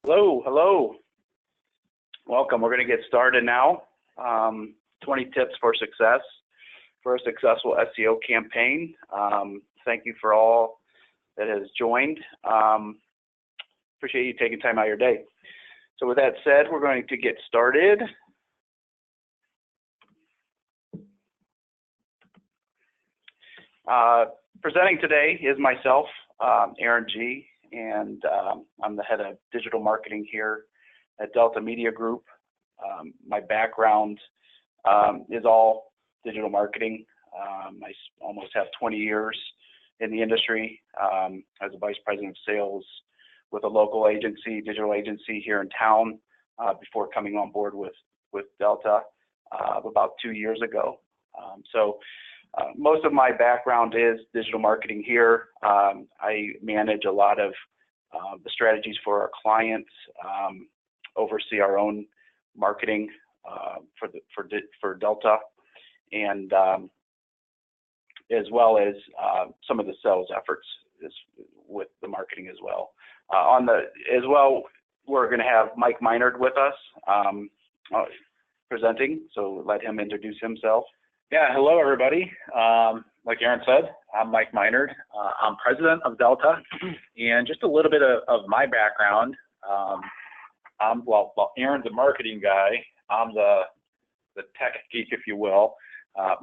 Hello. Welcome. We're going to get started now. 20 tips for success for a successful SEO campaign. Thank you for all that has joined. Appreciate you taking time out of your day. So with that said, we're going to get started. Presenting today is myself, Aaron G., and I'm the head of digital marketing here at Delta Media Group. My background is all digital marketing. I almost have 20 years in the industry as a vice president of sales with a local agency, digital agency here in town before coming on board with Delta about 2 years ago. Most of my background is digital marketing here. I manage a lot of the strategies for our clients, oversee our own marketing for Delta, and as well as some of the sales efforts with the marketing as well. We're going to have Mike Minard with us presenting, so let him introduce himself. Yeah, hello everybody. Like Aaron said, I'm Mike Minard. I'm president of Delta, and just a little bit of my background. Well, Aaron's a marketing guy. I'm the tech geek, if you will.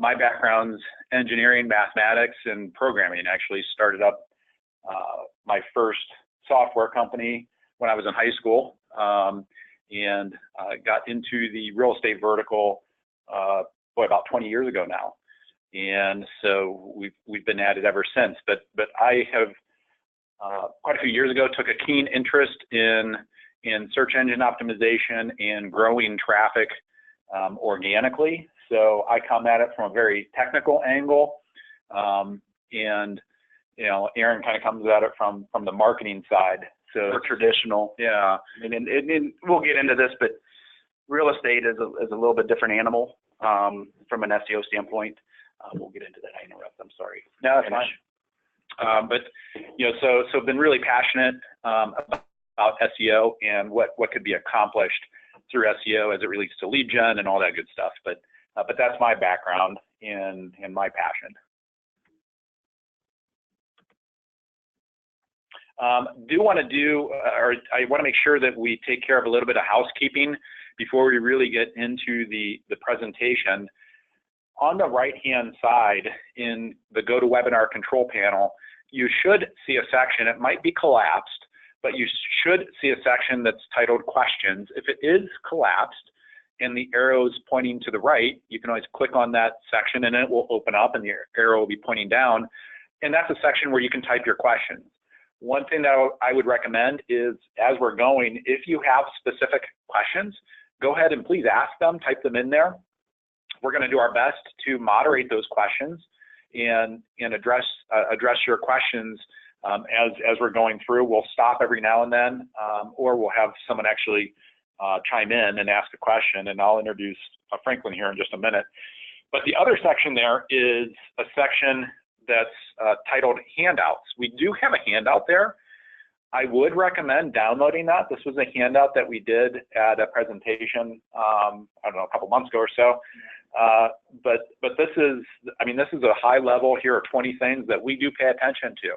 My background's engineering, mathematics, and programming. Actually started up my first software company when I was in high school, and got into the real estate vertical about 20 years ago now, and so we've been at it ever since. But I have quite a few years ago took a keen interest in search engine optimization and growing traffic organically. So I come at it from a very technical angle, and Aaron kind of comes at it from the marketing side. So more traditional. Yeah. And we'll get into this, but real estate is a little bit different animal. From an SEO standpoint, we'll get into that. I interrupt. I'm sorry. No, that's fine. But so been really passionate about SEO and what could be accomplished through SEO as it relates to lead gen and all that good stuff. But that's my background and my passion. I want to make sure that we take care of a little bit of housekeeping before we really get into the presentation. On the right-hand side in the GoToWebinar control panel, you should see a section. It might be collapsed, but you should see a section that's titled Questions. If it is collapsed and the arrow's pointing to the right, you can always click on that section and it will open up and the arrow will be pointing down. And that's a section where you can type your questions. One thing that I would recommend is, as we're going, if you have specific questions, go ahead and please ask them, type them in there. We're going to do our best to moderate those questions and address your questions as we're going through. We'll stop every now and then, or we'll have someone actually chime in and ask a question, and I'll introduce Franklin here in just a minute. But the other section there is a section that's titled Handouts. We do have a handout there. I would recommend downloading that. This was a handout that we did at a presentation, I don't know, a couple months ago or so. But this is a high level. Here are 20 things that we do pay attention to.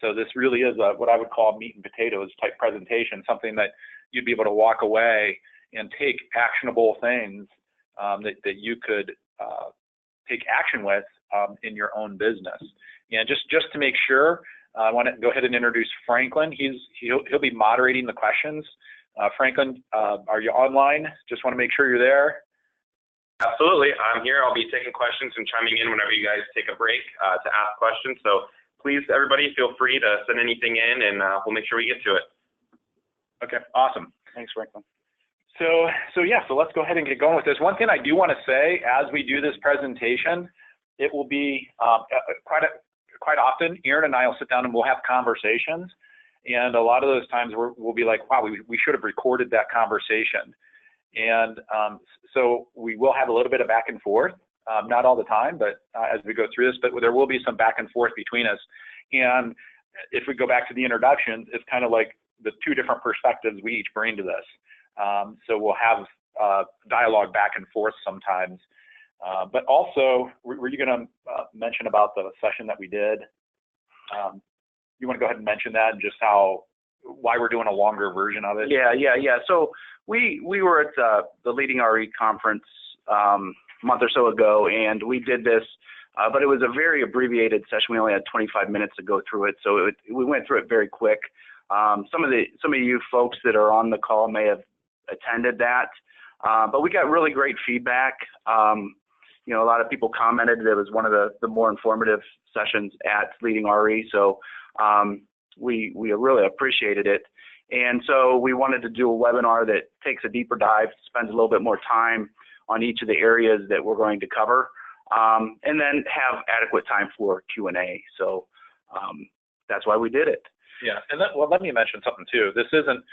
So this really is what I would call meat and potatoes type presentation, something that you'd be able to walk away and take actionable things that you could take action with in your own business. And just to make sure, I want to go ahead and introduce Franklin. He'll be moderating the questions. Franklin, are you online? Just want to make sure you're there. Absolutely, I'm here. I'll be taking questions and chiming in whenever you guys take a break to ask questions. So please, everybody, feel free to send anything in, and we'll make sure we get to it. Okay, awesome. Thanks, Franklin. So let's go ahead and get going with this. One thing I do want to say as we do this presentation, it will be quite often, Aaron and I will sit down and we'll have conversations. And a lot of those times we'll be like, wow, we should have recorded that conversation. And so we will have a little bit of back and forth, not all the time, but as we go through this, but there will be some back and forth between us. And if we go back to the introductions, it's kind of like the two different perspectives we each bring to this. So we'll have dialogue back and forth sometimes. But also, were you going to mention about the session that we did? You want to go ahead and mention that and just why we're doing a longer version of it? Yeah. So we were at the Leading RE conference a month or so ago, and we did this, but it was a very abbreviated session. We only had 25 minutes to go through it, so we went through it very quick. Some of you folks that are on the call may have attended that, but we got really great feedback. A lot of people commented that it was one of the more informative sessions at Leading RE, so we really appreciated it. And so we wanted to do a webinar that takes a deeper dive, spends a little bit more time on each of the areas that we're going to cover, and then have adequate time for Q&A. So that's why we did it. Yeah, and let me mention something too. This isn't,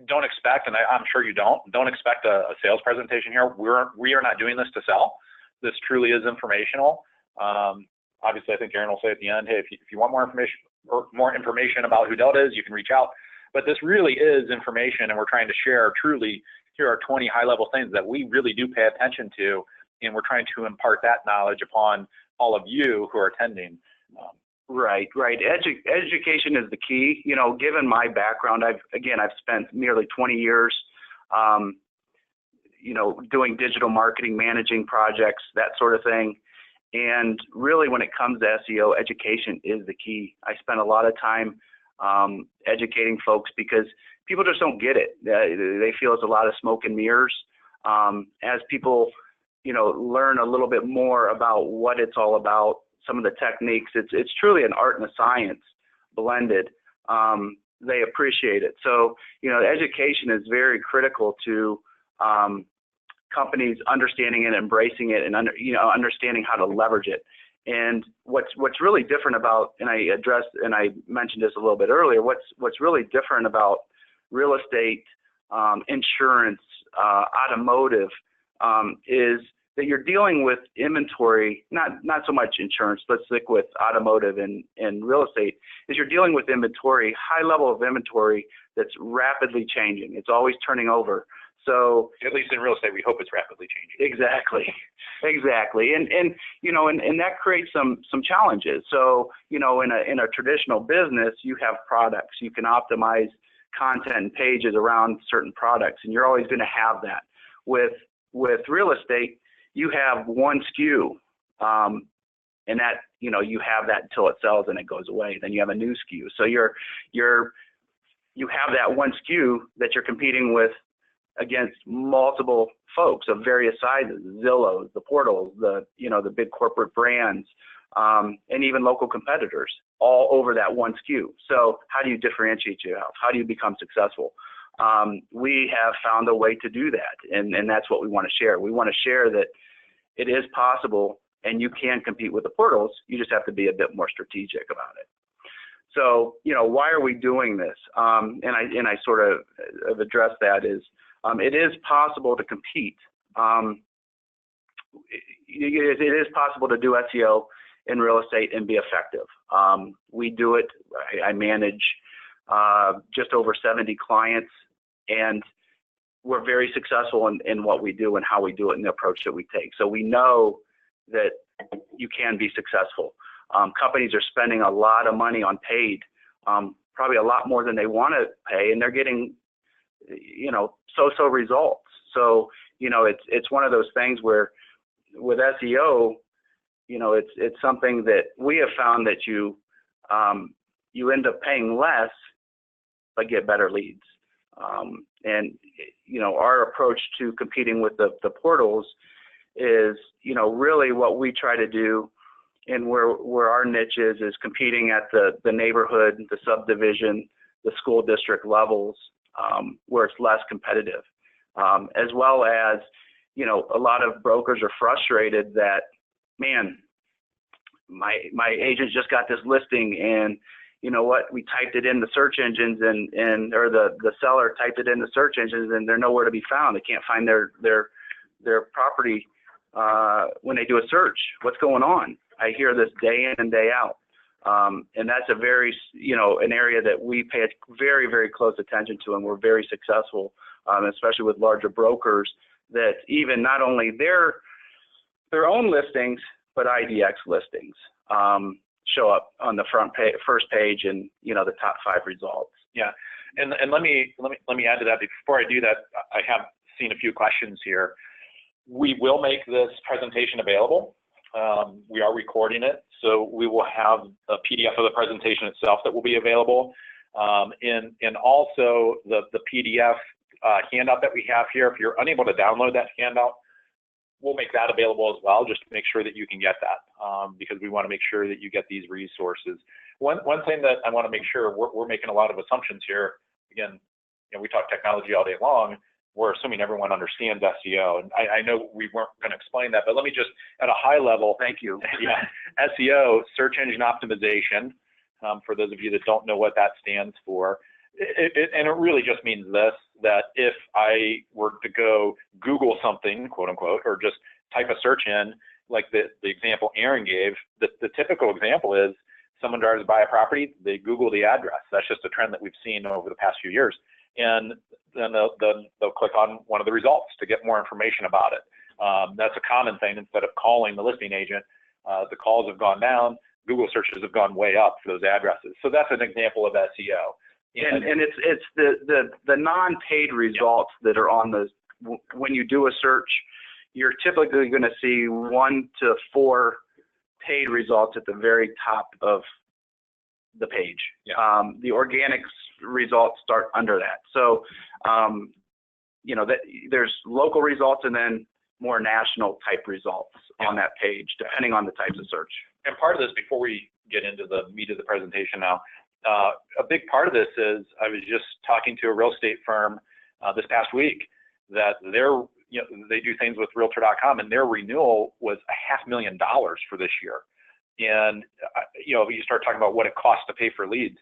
don't expect, and I'm sure you don't expect a sales presentation here. We are not doing this to sell. This truly is informational. Obviously, I think Aaron will say at the end, hey, if you want more information about who Delta is, you can reach out. But this really is information, and we're trying to share truly, here are 20 high-level things that we really do pay attention to, and we're trying to impart that knowledge upon all of you who are attending. Right. Education is the key. Given my background, I've spent nearly 20 years, doing digital marketing, managing projects, that sort of thing. And really, when it comes to SEO, education is the key. I spend a lot of time educating folks because people just don't get it. They feel it's a lot of smoke and mirrors. As people, learn a little bit more about what it's all about, some of the techniques, it's truly an art and a science blended. They appreciate it. So, education is very critical to companies understanding it, embracing it, and understanding how to leverage it. And what's really different about, and I mentioned this a little bit earlier, what's really different about real estate, insurance, automotive, is that you're dealing with inventory, not so much insurance, let's stick with automotive and real estate, is you're dealing with inventory, high level of inventory that's rapidly changing. It's always turning over. So at least in real estate, we hope it's rapidly changing. Exactly. And that creates some challenges. So, in a traditional business, you have products. You can optimize content and pages around certain products, and you're always going to have that. With real estate, you have one SKU, and that, you have that until it sells and it goes away. Then you have a new SKU. So you have that one SKU that you're competing with against multiple folks of various sizes, Zillows, the portals, the big corporate brands, and even local competitors, all over that one SKU. So how do you differentiate yourself? How do you become successful? We have found a way to do that, and that's what we want to share. We want to share that it is possible, and you can compete with the portals. You just have to be a bit more strategic about it. So, why are we doing this? And I sort of have addressed that is, it is possible to compete. It is possible to do SEO in real estate and be effective. We do it. I manage just over 70 clients, and we're very successful in what we do and how we do it and the approach that we take. So we know that you can be successful. Companies are spending a lot of money on paid, probably a lot more than they want to pay, and they're getting, so-so results. So, it's one of those things where with SEO, it's something that we have found that you end up paying less, but get better leads. And, our approach to competing with the portals is, really what we try to do, and where our niche is competing at the neighborhood, the subdivision, the school district levels, where it's less competitive, as well as, a lot of brokers are frustrated that, man, my agent just got this listing, and you know what, we typed it in the search engines, or the seller typed it in the search engines, and they're nowhere to be found. They can't find their property when they do a search. What's going on? I hear this day in and day out. And that's a very, an area that we pay very, very close attention to, and we're very successful, especially with larger brokers, that even not only their own listings, but IDX listings show up on the first page and, the top 5 results. Yeah, and let me add to that. Before I do that, I have seen a few questions here. We will make this presentation available. We are recording it, so we will have a PDF of the presentation itself that will be available, and also the PDF handout that we have here. If you're unable to download that handout, we'll make that available as well, just to make sure that you can get that, because we want to make sure that you get these resources. One thing that I want to make sure, we're making a lot of assumptions here. Again, we talk technology all day long. We're assuming everyone understands SEO, and I know we weren't going to explain that, but let me just, at a high level. Thank you. Yeah, SEO, search engine optimization. For those of you that don't know what that stands for, and it really just means this, that if I were to go Google something, quote unquote, or just type a search in, like the example Aaron gave, the typical example is someone drives by a property, they Google the address. That's just a trend that we've seen over the past few years. And then they'll click on one of the results to get more information about it. That's a common thing. Instead of calling the listing agent, the calls have gone down, Google searches have gone way up for those addresses. So that's an example of SEO. And it's the non-paid results that are on the, when you do a search, you're typically going to see 1 to 4 paid results at the very top of the page. Yeah. The organic results start under that. So, there's local results and then more national type results on that page, depending on the types of search. And part of this, before we get into the meat of the presentation now, a big part of this is, I was just talking to a real estate firm this past week that they do things with Realtor.com, and their renewal was $500,000 for this year. And you start talking about what it costs to pay for leads,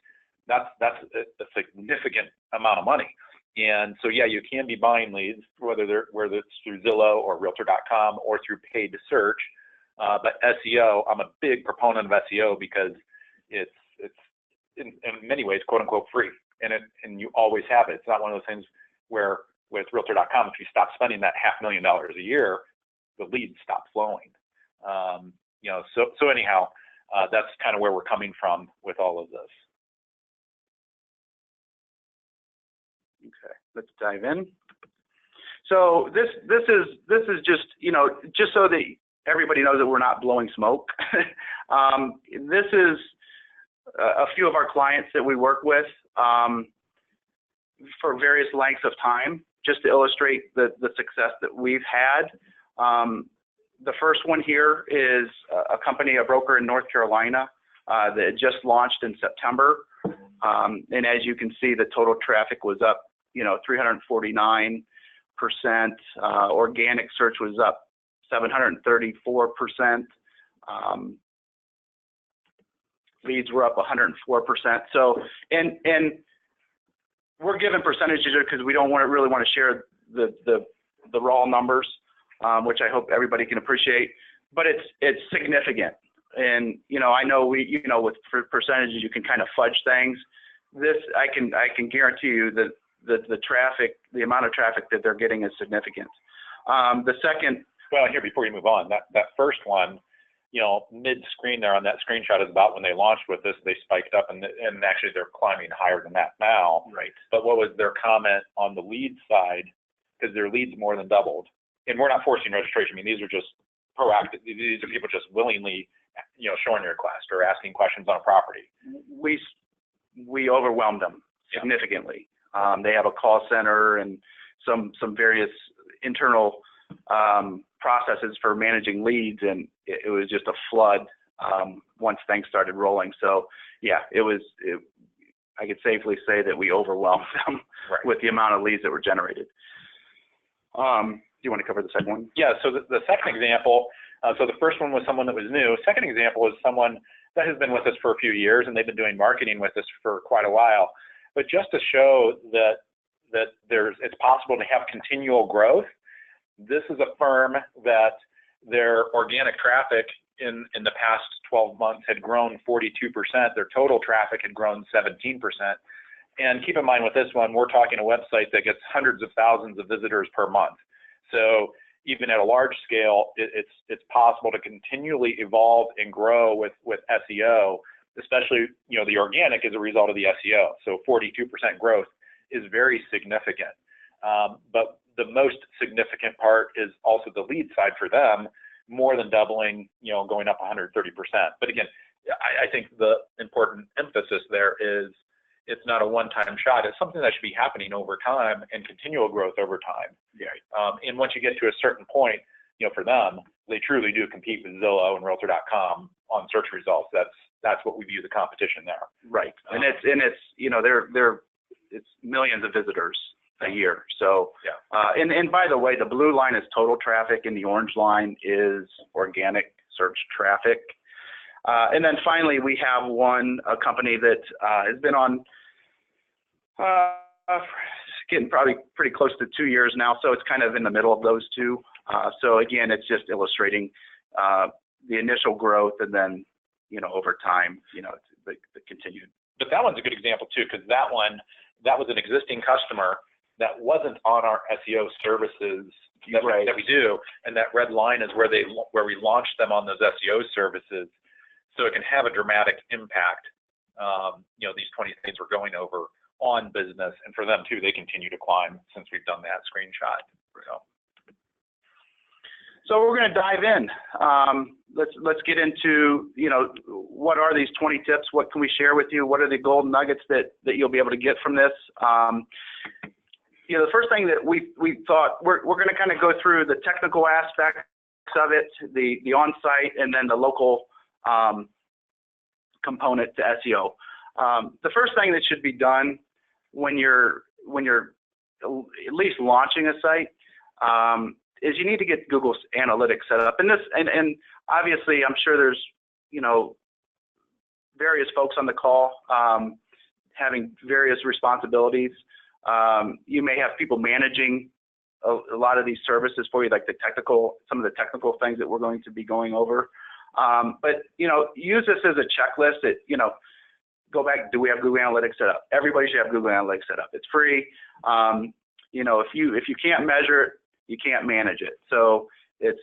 that's a significant amount of money. And so yeah, you can be buying leads, whether it's through Zillow or Realtor.com or through paid search. But SEO, I'm a big proponent of SEO because it's in many ways, quote unquote, free, and you always have it. It's not one of those things where with Realtor.com, if you stop spending that $500,000 a year, the leads stop flowing. So anyhow, that's kind of where we're coming from with all of this. Okay, let's dive in. So this is just just so that everybody knows that we're not blowing smoke. This is a few of our clients that we work with for various lengths of time, just to illustrate the success that we've had. The first one here is a broker in North Carolina that just launched in September. And as you can see, the total traffic was up, 349%. Organic search was up 734%. Leads were up 104%. So, and we're given percentages because we don't really want to share the raw numbers, which I hope everybody can appreciate. But it's significant. And I know with percentages you can kind of fudge things. This I can guarantee you that the amount of traffic that they're getting is significant. The second. Well, here, before you move on, that first one, mid-screen there on that screenshot is about when they launched with this. They spiked up, and actually they're climbing higher than that now. Right. But what was their comment on the lead side? Because their leads more than doubled. And we're not forcing registration. I mean, these are just proactive. These are people just willingly, showing their request or asking questions on a property. We overwhelmed them significantly. They have a call center and some various internal processes for managing leads, and it was just a flood once things started rolling. So yeah, I could safely say that we overwhelmed them with the amount of leads that were generated. Do you want to cover the second one? Yeah, so the second example, so the first one was someone that was new. Second example is someone that has been with us for a few years, and they've been doing marketing with us for quite a while. But just to show that it's possible to have continual growth, this is a firm that their organic traffic in the past 12 months had grown 42%. Their total traffic had grown 17%. And keep in mind with this one, we're talking a website that gets hundreds of thousands of visitors per month. So even at a large scale, it's possible to continually evolve and grow with SEO, especially, the organic as a result of the SEO. So 42% growth is very significant. But the most significant part is also the lead side for them, more than doubling, going up 130%. But again, I think the important emphasis there is it's not a one-time shot. It's something that should be happening over time and continual growth over time. Yeah. And once you get to a certain point, for them, they truly do compete with Zillow and Realtor.com on search results. That's what we view the competition there. Right. And it's millions of visitors a year. So, yeah. And by the way, the blue line is total traffic and the orange line is organic search traffic. And then finally, we have a company that has been on, getting probably pretty close to 2 years now. So it's kind of in the middle of those two. So again, it's just illustrating the initial growth and then, over time, the continued. But that one's a good example too, because that was an existing customer that wasn't on our SEO services that we do, and that red line is where we launched them on those SEO services. So it can have a dramatic impact. These 20 things we're going over on business, and for them too, they continue to climb since we've done that screenshot. So we're going to dive in. Let's get into, what are these 20 tips? What can we share with you? What are the golden nuggets that you'll be able to get from this? The first thing that we thought, we're going to kind of go through the technical aspects of it, the on-site, and then the local component to SEO. The first thing that should be done when you're at least launching a site is you need to get Google Analytics set up. And obviously, I'm sure there's various folks on the call having various responsibilities. You may have people managing a lot of these services for you, like some of the technical things that we're going to be going over. But use this as a checklist that, go back, do we have Google Analytics set up? Everybody should have Google Analytics set up. It's free. If you can't measure it, you can't manage it. So it's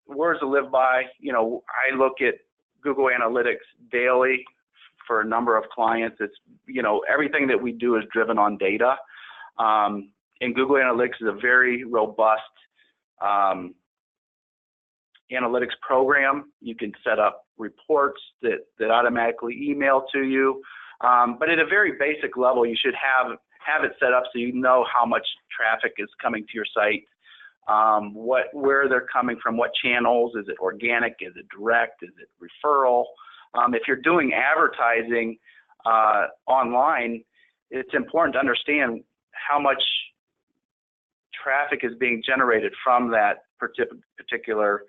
words to live by. I look at Google Analytics daily for a number of clients. It's, everything that we do is driven on data. And Google Analytics is a very robust analytics program. You can set up reports that automatically email to you. But at a very basic level, you should have it set up so you know how much traffic is coming to your site, where they're coming from, what channels. Is it organic? Is it direct? Is it referral? If you're doing advertising online, it's important to understand how much traffic is being generated from that particular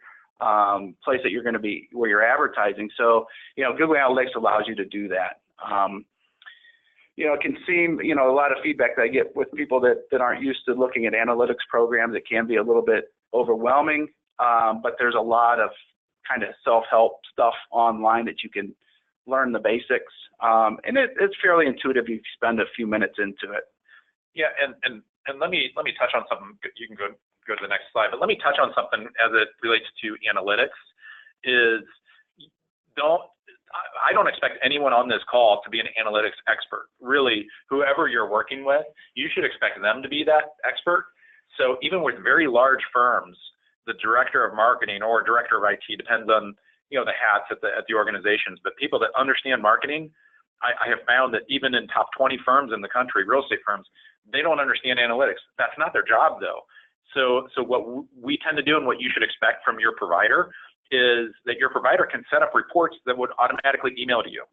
place that you're going to be, where you're advertising. So, Google Analytics allows you to do that. It can seem, a lot of feedback that I get with people that aren't used to looking at analytics programs. It can be a little bit overwhelming, but there's a lot of kind of self-help stuff online that you can learn the basics. And it's fairly intuitive. You spend a few minutes into it. Yeah, and let me touch on something. You can go to the next slide, but let me touch on something as it relates to analytics. I don't expect anyone on this call to be an analytics expert. Really, whoever you're working with, you should expect them to be that expert. So even with very large firms, the director of marketing or director of IT, depends on the hats at the organizations, but people that understand marketing, I have found that even in top 20 firms in the country, real estate firms, they don't understand analytics. That's not their job though. So what we tend to do, and what you should expect from your provider, is that your provider can set up reports that would automatically email to you.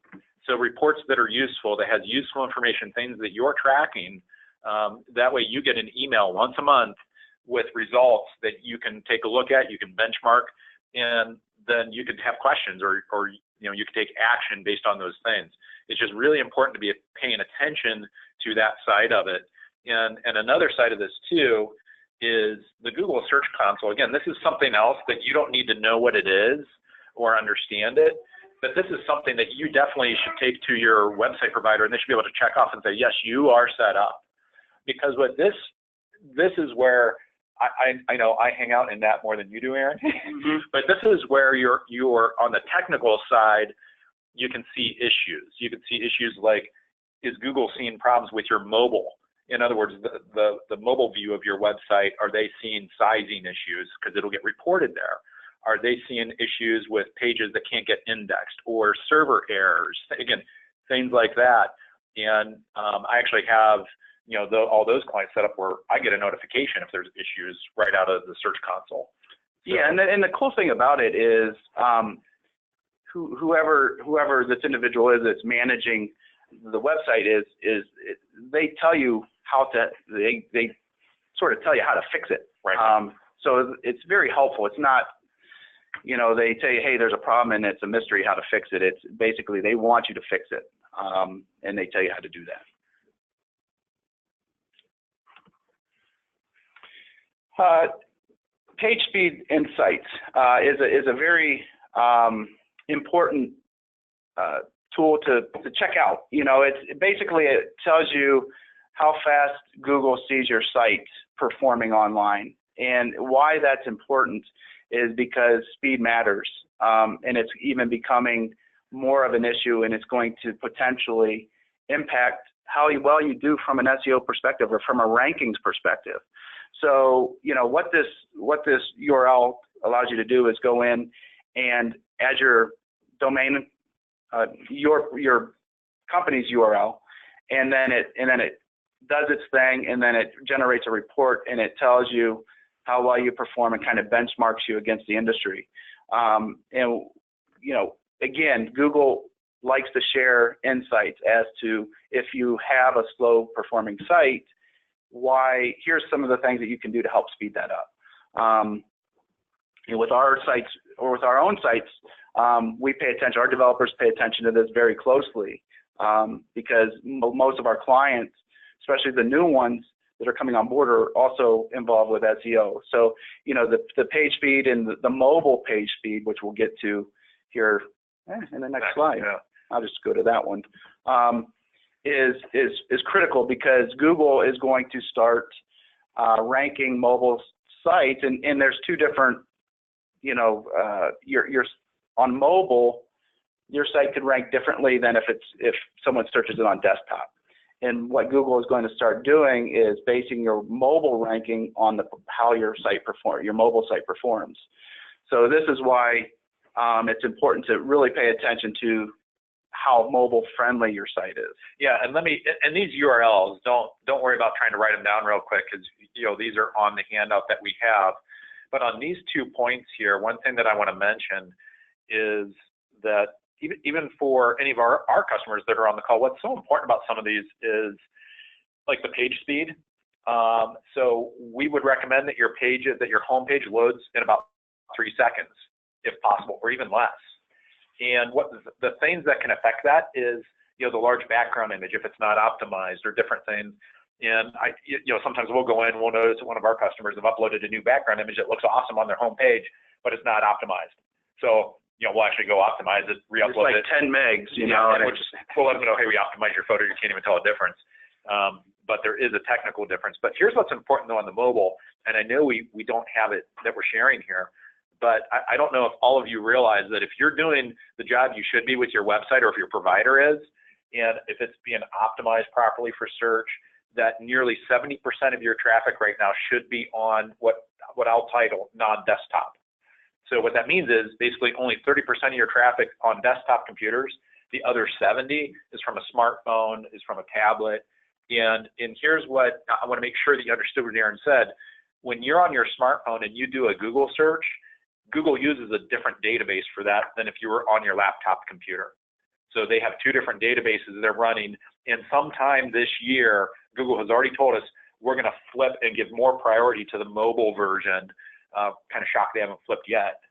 So reports that are useful, that has useful information, things that you're tracking. That way you get an email once a month with results that you can take a look at, you can benchmark, and then you can have questions or you can take action based on those things. It's just really important to be paying attention to that side of it. And another side of this too is the Google Search Console. Again, this is something else that you don't need to know what it is, or understand it. But this is something that you definitely should take to your website provider, and they should be able to check off and say, yes, you are set up. Because what this is where I know I hang out in that more than you do, Aaron. But this is where you're on the technical side. You can see issues. You can see issues like, is Google seeing problems with your mobile? In other words, the mobile view of your website, are they seeing sizing issues? Because it'll get reported there. Are they seeing issues with pages that can't get indexed or server errors? Again, things like that. And I actually have all those clients set up where I get a notification if there's issues right out of the Search Console. So, yeah, and the cool thing about it is whoever this individual is that's managing the website is they tell you they sort of tell you how to fix it. Right. So it's very helpful. It's not, they tell you, hey, there's a problem and it's a mystery how to fix it. It's basically they want you to fix it, and they tell you how to do that. PageSpeed Insights is a very important tool to check out. It tells you how fast Google sees your site performing online, and why that's important is because speed matters, and it's even becoming more of an issue, and it's going to potentially impact how well you do from an SEO perspective or from a rankings perspective. So, what this URL allows you to do is go in and add your domain, your company's URL, and then it does its thing, and then it generates a report, and it tells you how well you perform and kind of benchmarks you against the industry. Again, Google likes to share insights as to if you have a slow performing site, here's some of the things that you can do to help speed that up. With our sites or with our own sites, we pay attention, our developers pay attention to this very closely, because most of our clients, especially the new ones that are coming on board, are also involved with SEO. So, the page speed and the mobile page speed, which we'll get to here in the next slide. Yeah. I'll just go to that one. Is critical, because Google is going to start ranking mobile sites, and there's two different, you're on mobile, your site could rank differently than if someone searches it on desktop. And what Google is going to start doing is basing your mobile ranking on how your mobile site performs. So this is why it's important to really pay attention to how mobile friendly your site is. Yeah, and these URLs, don't worry about trying to write them down real quick, because these are on the handout that we have. But on these 2 points here, one thing that I want to mention is that even for any of our customers that are on the call, what's so important about some of these is like the page speed. So we would recommend that your home page loads in about 3 seconds, if possible, or even less. And what the things that can affect that is, the large background image, if it's not optimized, or different things. And sometimes we'll go in, we'll notice that one of our customers have uploaded a new background image that looks awesome on their home page, but it's not optimized. So, we'll actually go optimize it, re-upload it. It's like 10 megs, and we'll let them know, hey, we optimized your photo, you can't even tell a difference. But there is a technical difference. But here's what's important though on the mobile, and I know we don't have it that we're sharing here, but I don't know if all of you realize that if you're doing the job you should be with your website, or if your provider is, and if it's being optimized properly for search, that nearly 70% of your traffic right now should be on what I'll title non-desktop. So what that means is basically only 30% of your traffic on desktop computers. The other 70 is from a smartphone, is from a tablet. And here's what I want to make sure that you understood what Aaron said. When you're on your smartphone and you do a Google search, Google uses a different database for that than if you were on your laptop computer. So they have 2 different databases they're running. And sometime this year, Google has already told us we're going to flip and give more priority to the mobile version. Kind of shocked they haven't flipped yet.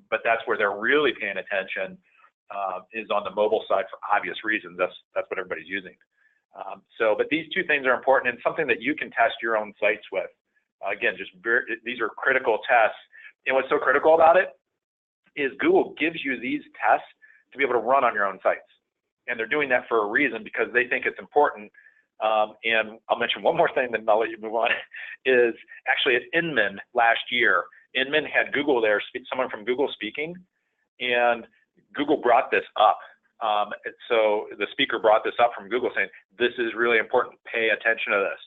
But that's where they're really paying attention, is on the mobile side for obvious reasons. That's what everybody's using. But these 2 things are important, and something that you can test your own sites with. Again, these are critical tests. And what's so critical about it is Google gives you these tests to be able to run on your own sites. And they're doing that for a reason, because they think it's important. And I'll mention one more thing, then I'll let you move on, is actually at Inman last year. Inman had Google there, someone from Google speaking, and Google brought this up. So the speaker brought this up from Google saying, this is really important, pay attention to this.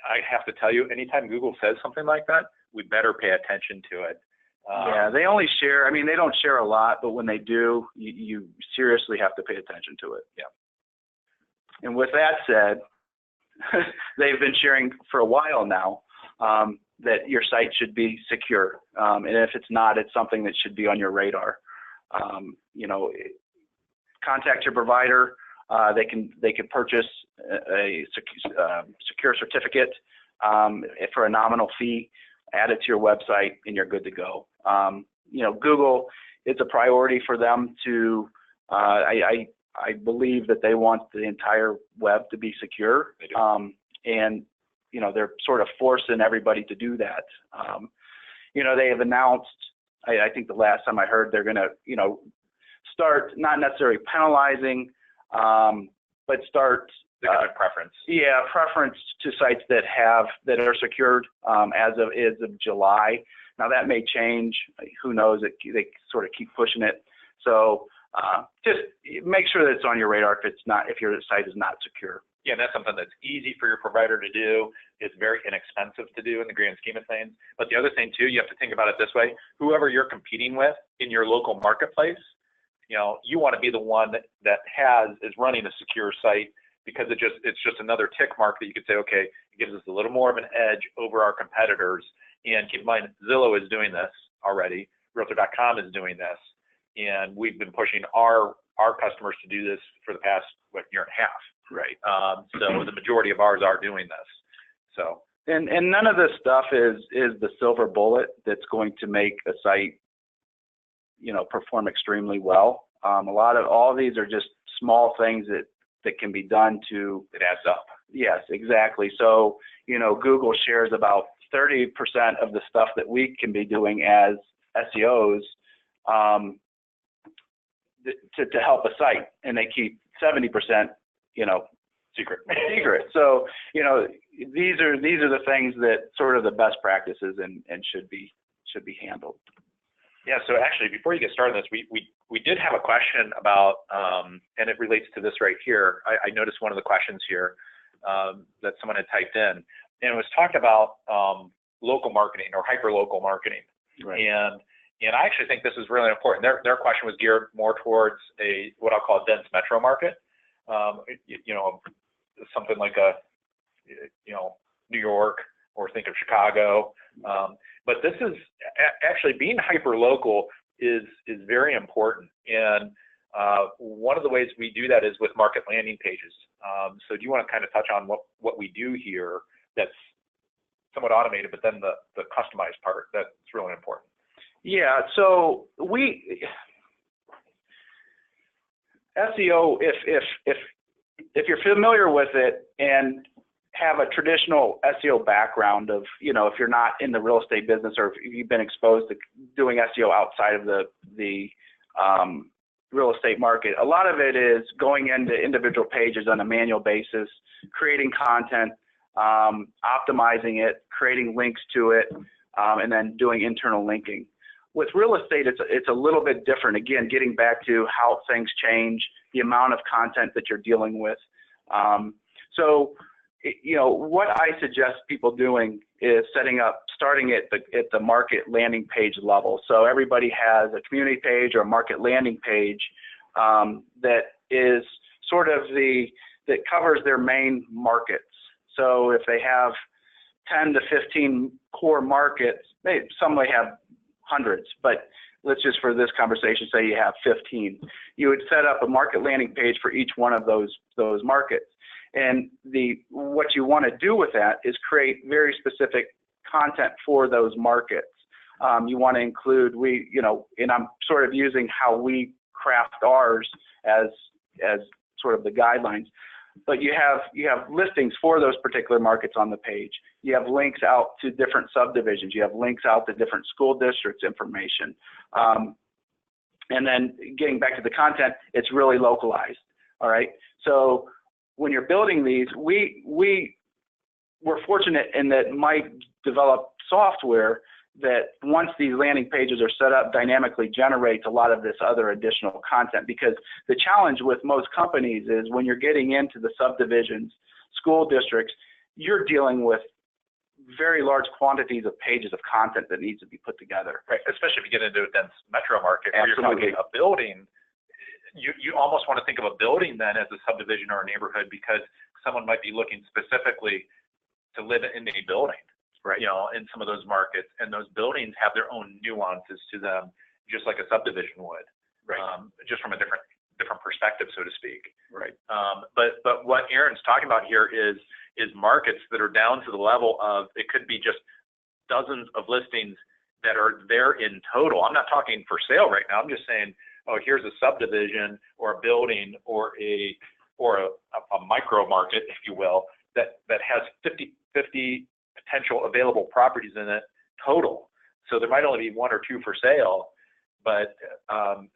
I have to tell you, anytime Google says something like that, we better pay attention to it. Yeah, they only share, I mean, they don't share a lot, but when they do, you seriously have to pay attention to it. Yeah. And with that said, they've been sharing for a while now that your site should be secure. And if it's not, it's something that should be on your radar. You know, contact your provider. They can purchase a secure certificate for a nominal fee, add it to your website, and you're good to go. You know, Google, it's a priority for them to, I believe that they want the entire web to be secure. They do. And, you know, they're sort of forcing everybody to do that. You know, they have announced, I think the last time I heard, they're going to, you know, start not necessarily penalizing, but start preference. Yeah, preference to sites that are secured as of July. Now that may change. Who knows? They sort of keep pushing it. So just make sure that it's on your radar if your site is not secure. Yeah, and that's something that's easy for your provider to do. It's very inexpensive to do in the grand scheme of things. But the other thing too, you have to think about it this way: whoever you're competing with in your local marketplace, you know, you want to be the one that is running a secure site, because it's just another tick mark that you could say, okay, it gives us a little more of an edge over our competitors. And keep in mind, Zillow is doing this already. Realtor.com is doing this, and we've been pushing our customers to do this for the past year and a half. Right. So the majority of ours are doing this. So. And none of this stuff is the silver bullet that's going to make a site, you know, perform extremely well. All of these are just small things that can be done to. It adds up. Yes, exactly. So, you know, Google shares about 30% of the stuff that we can be doing as SEOs to help a site, and they keep 70%, you know, secret. So, you know, these are the things that sort of the best practices and should be handled. Yeah. So actually, before you get started on this, we did have a question about, and it relates to this right here. I noticed one of the questions here that someone had typed in, and it was talked about local marketing or hyper-local marketing. Right. And I actually think this is really important. Their question was geared more towards what I'll call a dense metro market. You know, something like New York, or think of Chicago. But this is actually, being hyper-local is very important. And one of the ways we do that is with market landing pages. So do you want to kind of touch on what we do here that's somewhat automated, but then the customized part that's really important? Yeah, so SEO, if you're familiar with it and have a traditional SEO background of, you know, if you're not in the real estate business, or if you've been exposed to doing SEO outside of the real estate market, a lot of it is going into individual pages on a manual basis, creating content, optimizing it, creating links to it, and then doing internal linking. With real estate, it's a little bit different. Again, getting back to how things change, the amount of content that you're dealing with. So, you know, what I suggest people doing is starting at the market landing page level. So everybody has a community page or a market landing page that is sort of that covers their main markets. So if they have 10 to 15 core markets, some may have hundreds, but let's just, for this conversation, say you have 15. You would set up a market landing page for each one of those markets. And what you want to do with that is create very specific content for those markets. You want to include, and I'm sort of using how we craft ours as sort of the guidelines. But you have listings for those particular markets on the page. You have links out to different subdivisions. You have links out to different school districts information. And then getting back to the content, it's really localized. All right. So when you're building these, we're fortunate in that Mike developed software that once these landing pages are set up, dynamically generates a lot of this other additional content. Because the challenge with most companies is when you're getting into the subdivisions, school districts, you're dealing with very large quantities of pages of content that needs to be put together. Right, especially if you get into a dense metro market where Absolutely. you're talking a building. You almost want to think of a building then as a subdivision or a neighborhood, because someone might be looking specifically to live in a building, right? You know, in some of those markets, and those buildings have their own nuances to them, just like a subdivision would, right? Just from a different perspective, so to speak. Right. But what Aaron's talking about here is markets that are down to the level of, it could be just dozens of listings that are there in total. I'm not talking for sale right now. I'm just saying, oh, here's a subdivision or a building or a micro market, if you will, that has 50 potential available properties in it total. So there might only be one or two for sale, but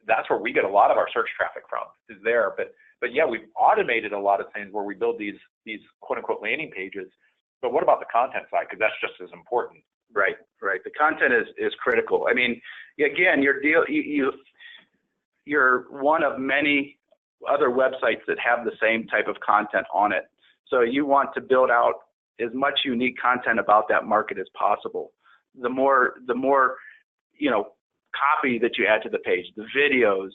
that's where we get a lot of our search traffic from, is there. But yeah, we've automated a lot of things where we build these quote unquote landing pages. But what about the content side? Because that's just as important. Right, right. The content is critical. I mean, again, you're one of many other websites that have the same type of content on it. So you want to build out as much unique content about that market as possible. The more copy that you add to the page, the videos,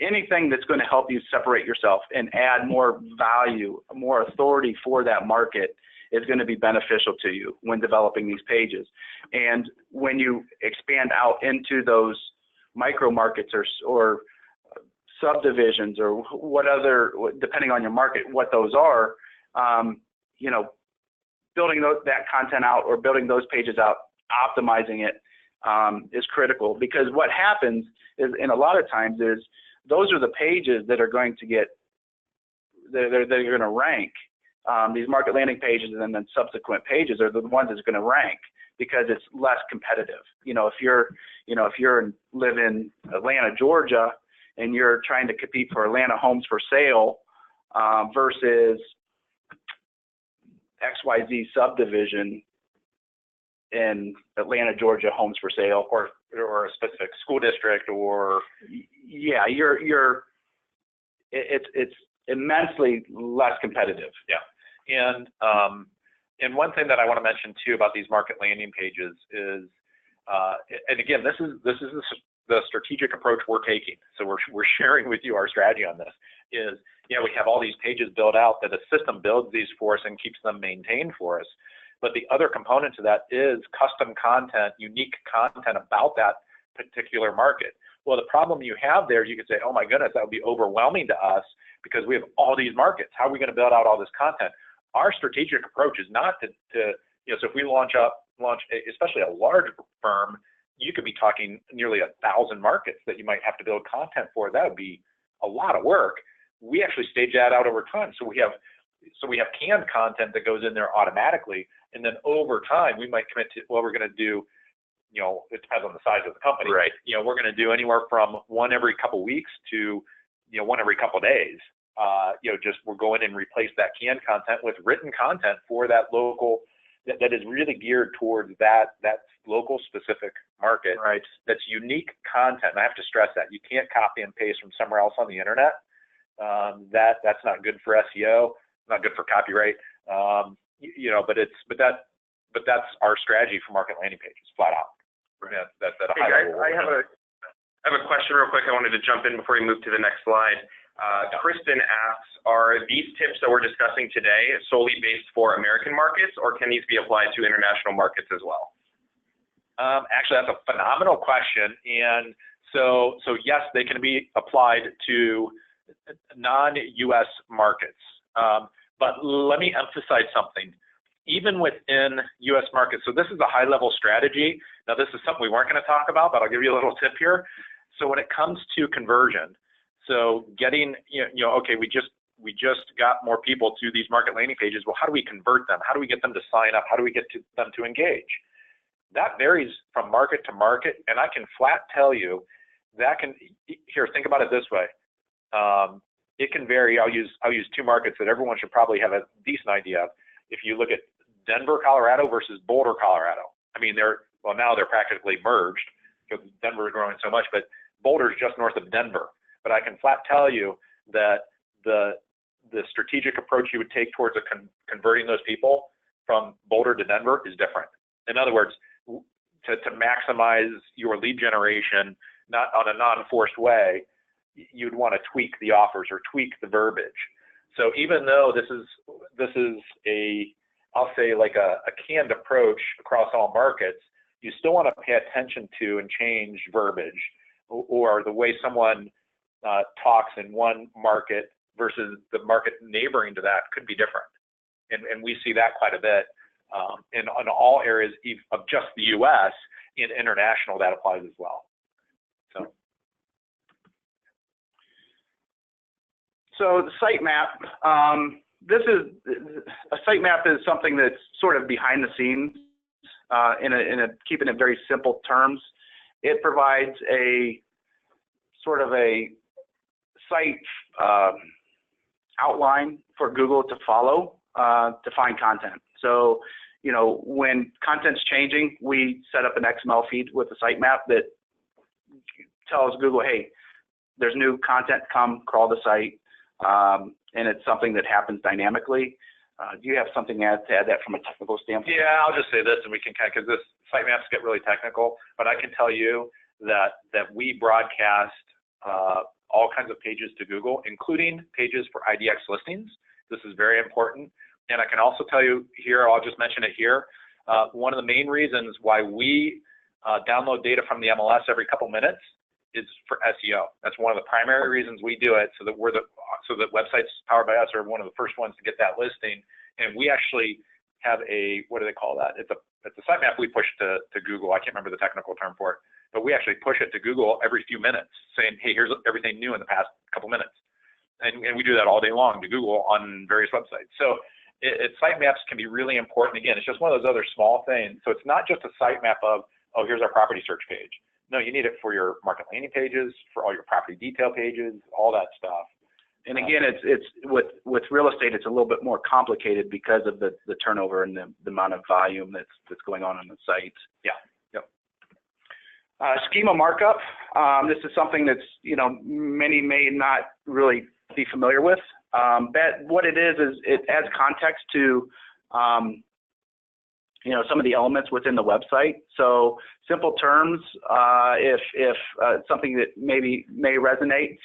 anything that's going to help you separate yourself and add more value, more authority for that market is going to be beneficial to you when developing these pages. And when you expand out into those micro markets or subdivisions or what other, depending on your market, what those are, building that content out or building those pages out, optimizing it is critical. Because what happens is, and a lot of times is, those are the pages that are going to get, they're going to rank. These market landing pages and then subsequent pages are the ones that's going to rank because it's less competitive. If you live in Atlanta, Georgia, and you're trying to compete for Atlanta homes for sale versus XYZ subdivision in Atlanta, Georgia, homes for sale, or a specific school district, or it's immensely less competitive. Yeah, and one thing that I want to mention too about these market landing pages is, and again, this is the strategic approach we're taking. So we're sharing with you our strategy on this. Is we have all these pages built out that a system builds these for us and keeps them maintained for us. But the other component to that is custom content, unique content about that particular market. Well, the problem you have there, you could say, oh my goodness, that would be overwhelming to us because we have all these markets. How are we going to build out all this content? Our strategic approach is not to so if we launch, especially a large firm, you could be talking nearly 1,000 markets that you might have to build content for. That would be a lot of work. We actually stage that out over time. So we have canned content that goes in there automatically, and then over time we might commit to, well, we're going to do, it depends on the size of the company, right? We're going to do anywhere from one every couple weeks to one every couple days. Just we're going and replace that canned content with written content for that local, that is really geared towards that local specific market. Right. That's unique content. And I have to stress that you can't copy and paste from somewhere else on the internet. That's not good for SEO, not good for copyright. But that's our strategy for market landing pages, flat out. That's at a high level. I have a question real quick. I wanted to jump in before we move to the next slide. Kristen asks, are these tips that we're discussing today solely based for American markets, or can these be applied to international markets as well? Actually, that's a phenomenal question. And so yes, they can be applied to non-US markets. But let me emphasize something. Even within US markets, so this is a high-level strategy. Now, this is something we weren't going to talk about, but I'll give you a little tip here. So when it comes to conversion, so getting, okay, we just got more people to these market landing pages. Well, how do we convert them? How do we get them to sign up? How do we get them to engage? That varies from market to market, and I can flat tell you that can, here, think about it this way. It can vary. I'll use 2 markets that everyone should probably have a decent idea of. If you look at Denver, Colorado versus Boulder, Colorado. I mean, now they're practically merged because Denver is growing so much, but Boulder is just north of Denver. But I can flat tell you that the strategic approach you would take towards converting those people from Boulder to Denver is different. In other words, to maximize your lead generation, not on a non-forced way, you'd want to tweak the offers or tweak the verbiage. So even though this is I'll say like a canned approach across all markets, you still want to pay attention to and change verbiage, or the way someone talks in one market versus the market neighboring to that could be different. And we see that quite a bit in all areas of just the US. In international, that applies as well. So the sitemap, a sitemap is something that's sort of behind the scenes, keeping it very simple terms. It provides a sort of a site outline for Google to follow to find content. So, you know, when content's changing, we set up an XML feed with the sitemap that tells Google, hey, there's new content, come crawl the site. And it's something that happens dynamically. Do you have something to add that from a technical standpoint? Yeah, I'll just say this, and we can kind of, because this sitemaps get really technical, but I can tell you that we broadcast all kinds of pages to Google, including pages for IDX listings. This is very important. And I can also tell you here, I'll just mention it here, one of the main reasons why we download data from the MLS every couple minutes is for SEO. That's one of the primary reasons we do it, so that websites powered by us are one of the first ones to get that listing. And we actually have what do they call that? It's a sitemap we push to Google. I can't remember the technical term for it, but we actually push it to Google every few minutes, saying, hey, here's everything new in the past couple minutes. And we do that all day long to Google on various websites. So sitemaps can be really important. Again, it's just one of those other small things. So it's not just a sitemap of, oh, here's our property search page. No, you need it for your market landing pages, for all your property detail pages, all that stuff. And again, it's with real estate, it's a little bit more complicated because of the turnover and the amount of volume that's going on the site. Yeah. Yep. Schema markup. This is something that's, you know, many may not really be familiar with. But what it is it adds context to you know, some of the elements within the website. So simple terms, if something that may resonate,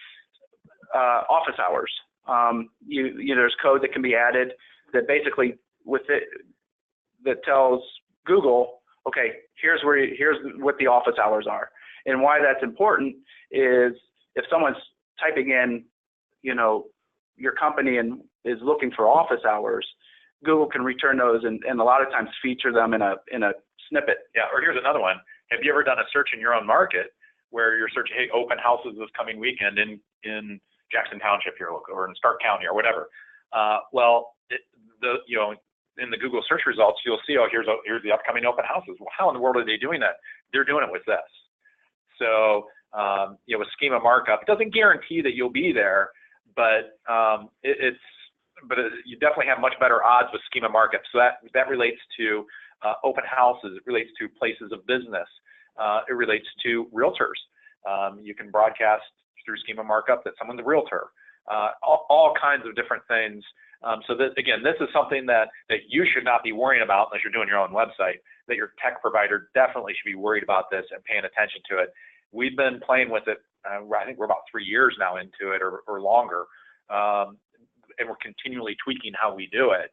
office hours. There's code that can be added that basically that tells Google, okay, here's what the office hours are. And why that's important is if someone's typing in, you know, your company and is looking for office hours, Google can return those and a lot of times feature them in a snippet. Yeah, or here's another one. Have you ever done a search in your own market where you're searching, hey, open houses this coming weekend in Jackson Township here, or in Stark County or whatever? In the Google search results, you'll see, oh, here's the upcoming open houses. Well, how in the world are they doing that? They're doing it with this. So, with schema markup, it doesn't guarantee that you'll be there, but you definitely have much better odds with schema markup. So that relates to open houses. It relates to places of business. It relates to realtors. You can broadcast through schema markup that someone's a realtor. All kinds of different things. So that, again, this is something that you should not be worrying about unless you're doing your own website, that your tech provider definitely should be worried about this and paying attention to it. We've been playing with it, I think we're about 3 years now into it or longer. And we're continually tweaking how we do it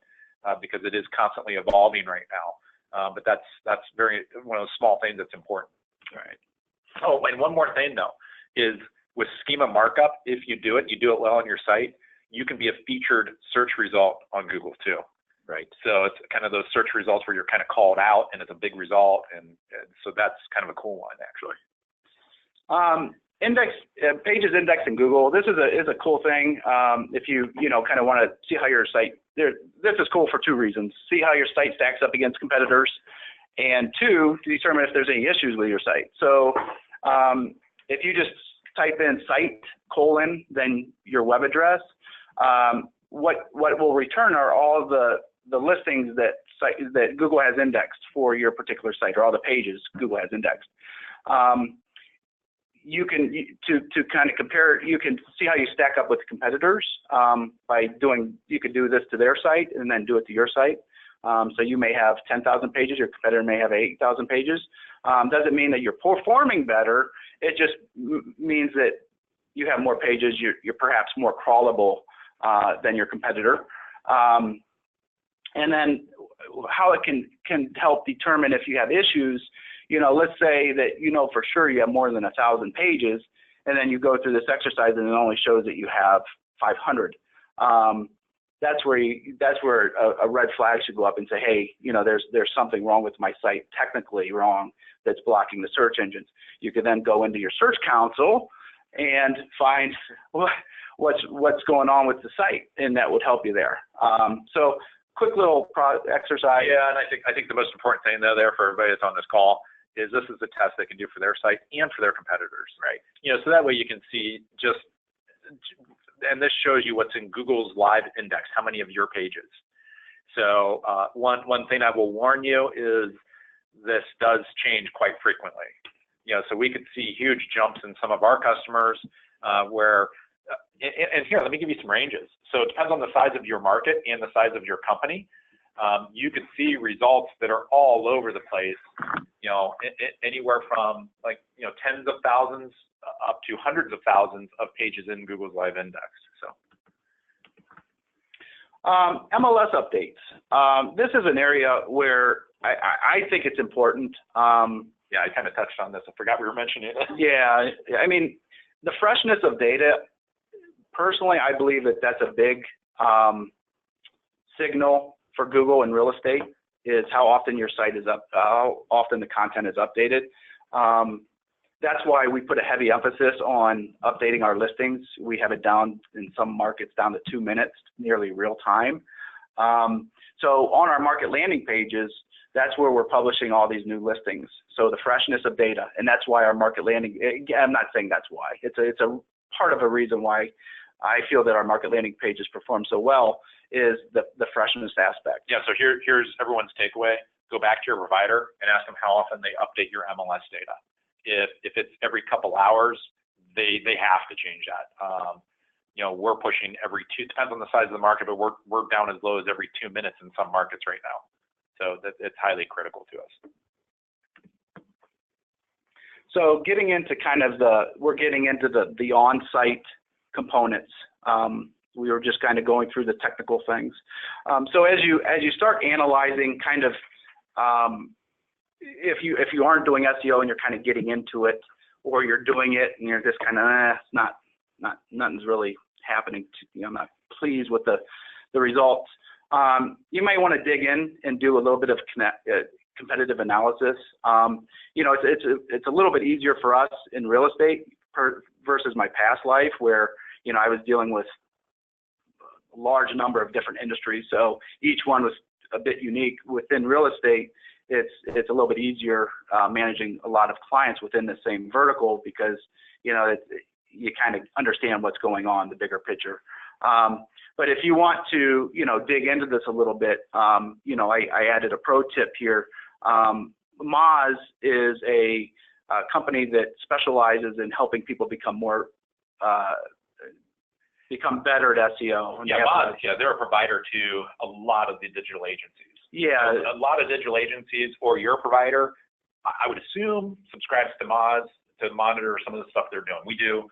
because it is constantly evolving right now. But that's one of those small things that's important. All right. Oh, and one more thing though is with schema markup, if you do it well on your site, you can be a featured search result on Google too. Right. So it's kind of those search results where you're kind of called out and it's a big result, and so that's kind of a cool one actually. Pages index in Google. This is a cool thing. If you kind of want to see how your site, this is cool for 2 reasons. See how your site stacks up against competitors, and 2, to determine if there's any issues with your site. So if you just type in site : then your web address, what will return are all the listings that Google has indexed for your particular site, or all the pages Google has indexed. You can to kind of compare, you can see how you stack up with competitors by you could do this to their site and then do it to your site. So you may have 10,000 pages, your competitor may have 8,000 pages. Doesn't mean that you're performing better. It just means that you have more pages, you're perhaps more crawlable than your competitor. And then how it can help determine if you have issues. Let's say that for sure you have more than 1,000 pages, and then you go through this exercise and it only shows that you have 500. That's where a red flag should go up and say, hey, there's something wrong with my site, technically wrong, that's blocking the search engines. You could then go into your Search Console and find what's going on with the site, and that would help you there. So quick little exercise. Yeah, and I think the most important thing there for everybody that's on this call is this is a test they can do for their site and for their competitors, right? So that way you can see and this shows you what's in Google's live index, how many of your pages. So one thing I will warn you is this does change quite frequently. So we could see huge jumps in some of our customers where, and here, let me give you some ranges. So it depends on the size of your market and the size of your company. You could see results that are all over the place, anywhere from tens of thousands up to hundreds of thousands of pages in Google's live index. So MLS updates. This is an area where I think it's important. Yeah, I kind of touched on this. I forgot we were mentioning it. Yeah, I mean, the freshness of data, personally, I believe that's a big signal for Google in real estate, is how often your site is up, how often the content is updated. That's why we put a heavy emphasis on updating our listings. We have it down in some markets down to 2 minutes, nearly real time. So on our market landing pages, that's where we're publishing all these new listings. So the freshness of data, and that's why our market landing, I'm not saying that's why, it's a part of a reason why I feel that our market landing pages perform so well is the freshness aspect. Yeah, so here's everyone's takeaway. Go back to your provider and ask them how often they update your MLS data. If it's every couple hours, they have to change that. We're pushing every depends on the size of the market, but we're down as low as every 2 minutes in some markets right now. So it's highly critical to us. So getting into the on-site components. We were just kind of going through the technical things. So as you start analyzing kind of if you aren't doing SEO and you're kind of getting into it, or you're doing it and you're just kind of nothing's really happening. I'm not pleased with the results. You might want to dig in and do a little bit of competitive analysis. It's a little bit easier for us in real estate versus my past life, where I was dealing with a large number of different industries, so each one was a bit unique. Within real estate, it's a little bit easier managing a lot of clients within the same vertical, because you kind of understand what's going on, the bigger picture. But if you want to dig into this a little bit, I added a pro tip here. Moz is a company that specializes in helping people become better at SEO. Yeah, Moz, they're a provider to a lot of the digital agencies. Yeah. A lot of digital agencies, or your provider, I would assume, subscribes to Moz to monitor some of the stuff they're doing. We do.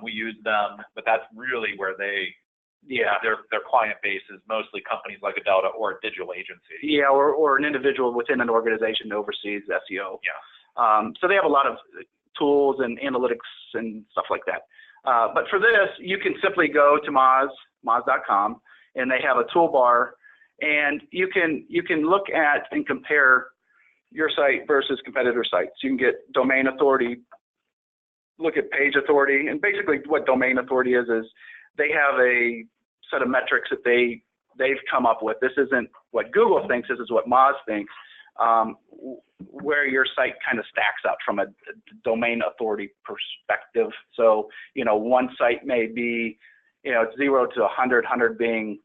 We use them, but that's really where their client base is mostly companies like a Delta or a digital agency. Yeah, or an individual within an organization that oversees SEO. Yeah. So they have a lot of tools and analytics and stuff like that. But for this, you can simply go to moz.com, and they have a toolbar, and you can look at and compare your site versus competitor sites. You can get domain authority, look at page authority, and basically what domain authority is they have a set of metrics that they've come up with. This isn't what Google thinks, this is what Moz thinks. where your site kind of stacks up from a domain authority perspective. So, one site may be, it's 0 to 100, 100 being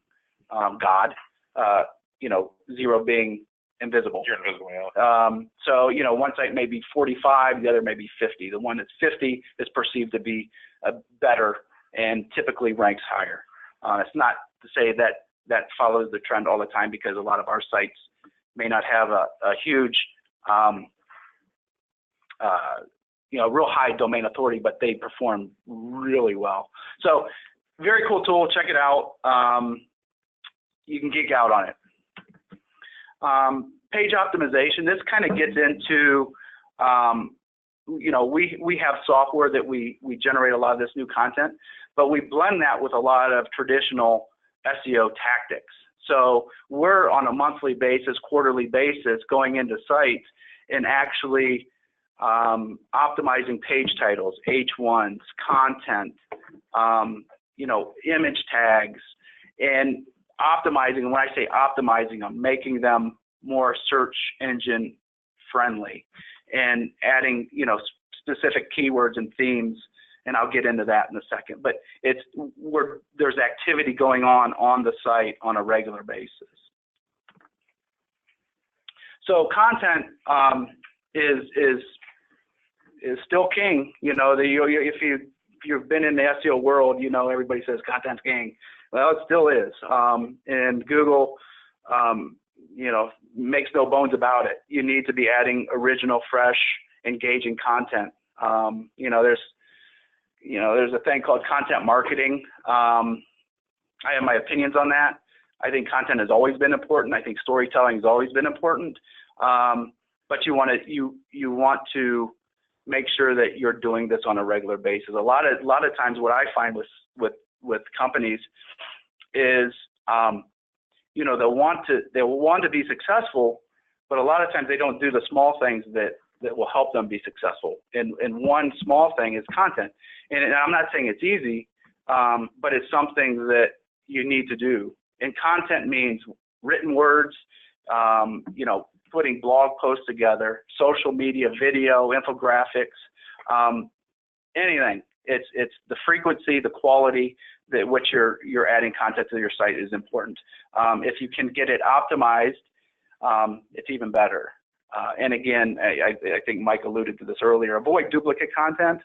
God, 0 being invisible. You're invisible, yeah. So, one site may be 45, the other may be 50. The one that's 50 is perceived to be better and typically ranks higher. It's not to say that follows the trend all the time, because a lot of our sites may not have a huge, real high domain authority, but they perform really well. So very cool tool. Check it out. You can geek out on it. Page optimization. This kind of gets into, we have software that we generate a lot of this new content, but we blend that with a lot of traditional SEO tactics. So we're on a monthly basis, quarterly basis, going into sites and actually optimizing page titles, H1s, content, image tags, and optimizing. When I say optimizing, I'm making them more search engine friendly and adding, specific keywords and themes. And I'll get into that in a second. But there's activity going on the site on a regular basis. So content is still king. If you've been in the SEO world, everybody says content's king. Well, it still is. And Google, makes no bones about it. You need to be adding original, fresh, engaging content. There's a thing called content marketing. I have my opinions on that. I think content has always been important. I think storytelling has always been important. But you want to make sure that you're doing this on a regular basis. A lot of times, what I find with companies is, they'll want to be successful, but a lot of times they don't do the small things that will help them be successful. And one small thing is content. And I'm not saying it's easy, but it's something that you need to do. And content means written words, putting blog posts together, social media, video, infographics, anything. It's the frequency, the quality that which you're adding content to your site is important. If you can get it optimized, it's even better. And again, I think Mike alluded to this earlier. Avoid duplicate content.